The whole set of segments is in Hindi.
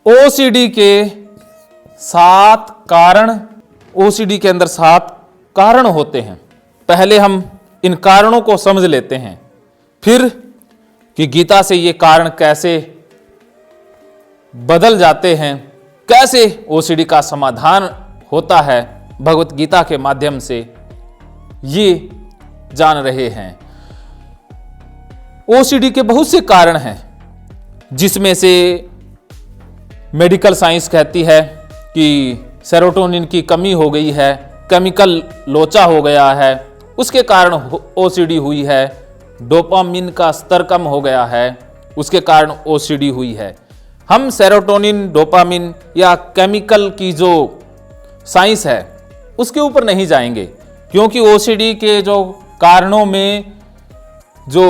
ओसीडी के 7 कारण, ओसीडी के अंदर 7 कारण होते हैं। पहले हम इन कारणों को समझ लेते हैं, फिर कि गीता से ये कारण कैसे बदल जाते हैं, कैसे ओसीडी का समाधान होता है, भगवत गीता के माध्यम से ये जान रहे हैं। ओसीडी के बहुत से कारण हैं, जिसमें से मेडिकल साइंस कहती है कि सेरोटोनिन की कमी हो गई है, केमिकल लोचा हो गया है, उसके कारण ओसीडी हुई है। डोपामिन का स्तर कम हो गया है, उसके कारण ओसीडी हुई है। हम सेरोटोनिन, डोपामिन या केमिकल की जो साइंस है उसके ऊपर नहीं जाएंगे, क्योंकि ओसीडी के जो कारणों में जो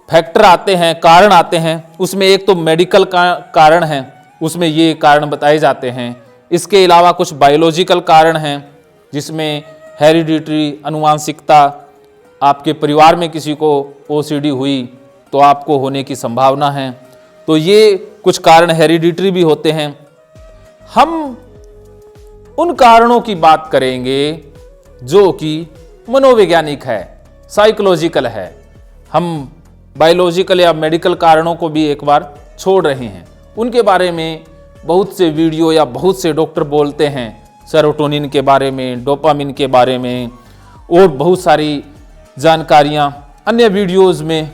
फैक्टर आते हैं, कारण आते हैं, उसमें एक तो मेडिकल कारण है, उसमें ये कारण बताए जाते हैं। इसके अलावा कुछ बायोलॉजिकल कारण हैं, जिसमें हेरिडिटरी, अनुवांशिकता, आपके परिवार में किसी को ओसीडी हुई तो आपको होने की संभावना है, तो ये कुछ कारण हेरिडिटरी भी होते हैं। हम उन कारणों की बात करेंगे जो कि मनोवैज्ञानिक है, साइकोलॉजिकल है। हम बायोलॉजिकल या मेडिकल कारणों को भी एक बार छोड़ रहे हैं। उनके बारे में बहुत से वीडियो या बहुत से डॉक्टर बोलते हैं, सेरोटोनिन के बारे में, डोपामिन के बारे में, और बहुत सारी जानकारियां अन्य वीडियोस में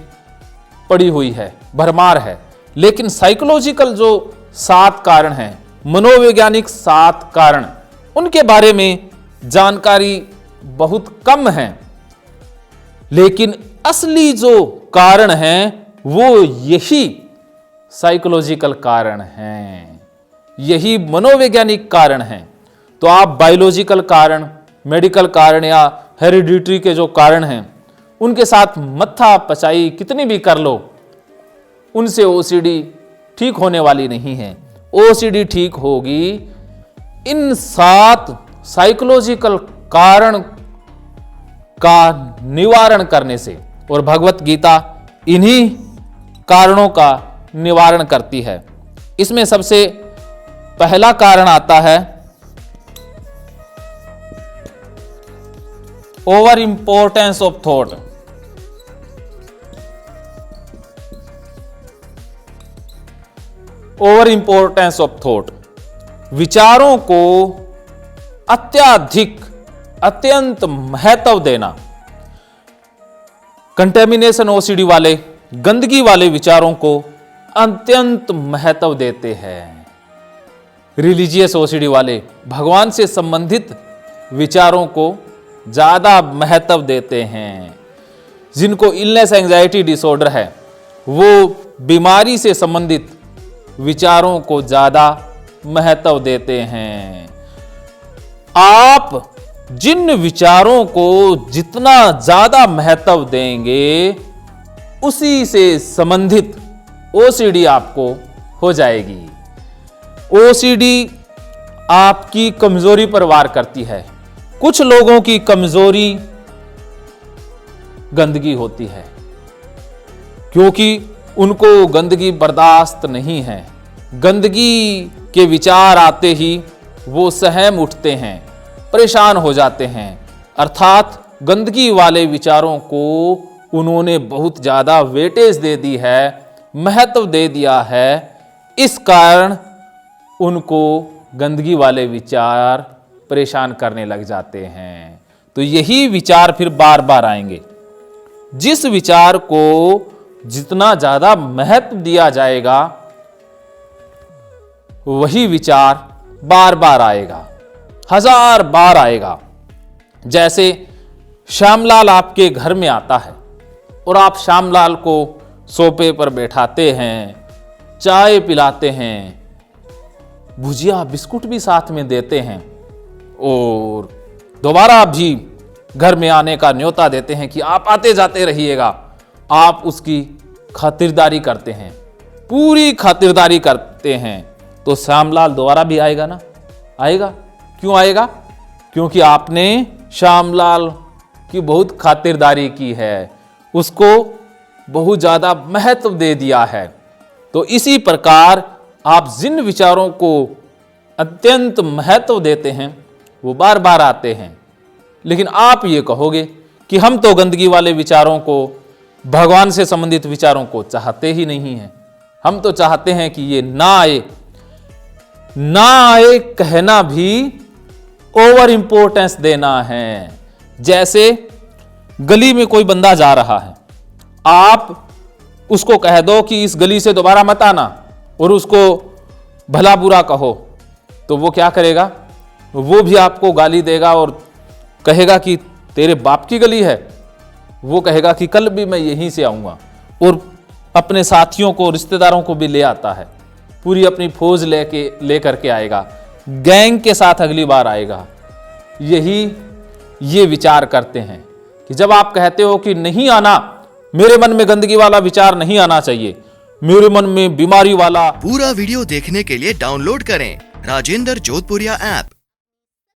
पड़ी हुई है, भरमार है। लेकिन साइकोलॉजिकल जो 7 कारण हैं, मनोवैज्ञानिक 7 कारण, उनके बारे में जानकारी बहुत कम है। लेकिन असली जो कारण हैं वो यही साइकोलॉजिकल कारण हैं, यही मनोवैज्ञानिक कारण हैं। तो आप बायोलॉजिकल कारण, मेडिकल कारण या हेरिडिटरी के जो कारण हैं उनके साथ मत्था पचाई कितनी भी कर लो, उनसे ओसीडी ठीक होने वाली नहीं है। ओसीडी ठीक होगी इन 7 साइकोलॉजिकल कारण का निवारण करने से, और भगवत गीता इन्हीं कारणों का निवारण करती है। इसमें सबसे पहला कारण आता है over importance of thought. Over importance of thought, विचारों को अत्यंत महत्व देना। कंटेमिनेशन ओसीडी वाले, गंदगी वाले विचारों को अत्यंत महत्व देते हैं। रिलीजियस ओसीडी वाले भगवान से संबंधित विचारों को ज्यादा महत्व देते हैं। जिनको इलनेस एंजाइटी डिसऑर्डर है, वो बीमारी से संबंधित विचारों को ज्यादा महत्व देते हैं। आप जिन विचारों को जितना ज्यादा महत्व देंगे, उसी से संबंधित ओसीडी आपको हो जाएगी। ओसीडी आपकी कमजोरी पर वार करती है। कुछ लोगों की कमजोरी गंदगी होती है, क्योंकि उनको गंदगी बर्दाश्त नहीं है। गंदगी के विचार आते ही वो सहम उठते हैं, परेशान हो जाते हैं। अर्थात गंदगी वाले विचारों को उन्होंने बहुत ज्यादा वेटेज दे दी है, महत्व दे दिया है। इस कारण उनको गंदगी वाले विचार परेशान करने लग जाते हैं। तो यही विचार फिर बार बार आएंगे। जिस विचार को जितना ज्यादा महत्व दिया जाएगा, वही विचार बार बार आएगा, 1000 बार आएगा। जैसे श्यामलाल आपके घर में आता है और आप श्यामलाल को सोफे पर बैठाते हैं, चाय पिलाते हैं, भुजिया बिस्कुट भी साथ में देते हैं, और दोबारा भी घर में आने का न्योता देते हैं कि आप आते जाते रहिएगा। आप उसकी खातिरदारी करते हैं, पूरी खातिरदारी करते हैं, तो श्यामलाल दोबारा भी आएगा ना? आएगा। क्यों आएगा? क्योंकि आपने श्यामलाल की बहुत खातिरदारी की है, उसको बहुत ज्यादा महत्व दे दिया है। तो इसी प्रकार आप जिन विचारों को अत्यंत महत्व देते हैं वो बार बार आते हैं, लेकिन आप ये कहोगे कि हम तो गंदगी वाले विचारों को, भगवान से संबंधित विचारों को चाहते ही नहीं हैं, हम तो चाहते हैं कि ये ना आए। ना आए कहना भी ओवर इंपॉर्टेंस देना है। जैसे गली में कोई बंदा जा रहा है, आप उसको कह दो कि इस गली से दोबारा मत आना और उसको भला बुरा कहो, तो वो क्या करेगा? वो भी आपको गाली देगा और कहेगा कि तेरे बाप की गली है। वो कहेगा कि कल भी मैं यहीं से आऊंगा, और अपने साथियों को, रिश्तेदारों को भी ले आता है, पूरी अपनी फौज लेकर के आएगा, गैंग के साथ अगली बार आएगा। ये विचार करते हैं कि जब आप कहते हो कि नहीं आना, मेरे मन में गंदगी वाला विचार नहीं आना चाहिए, मेरे मन में बीमारी वाला। पूरा वीडियो देखने के लिए डाउनलोड करें राजेंद्र जोधपुरिया ऐप।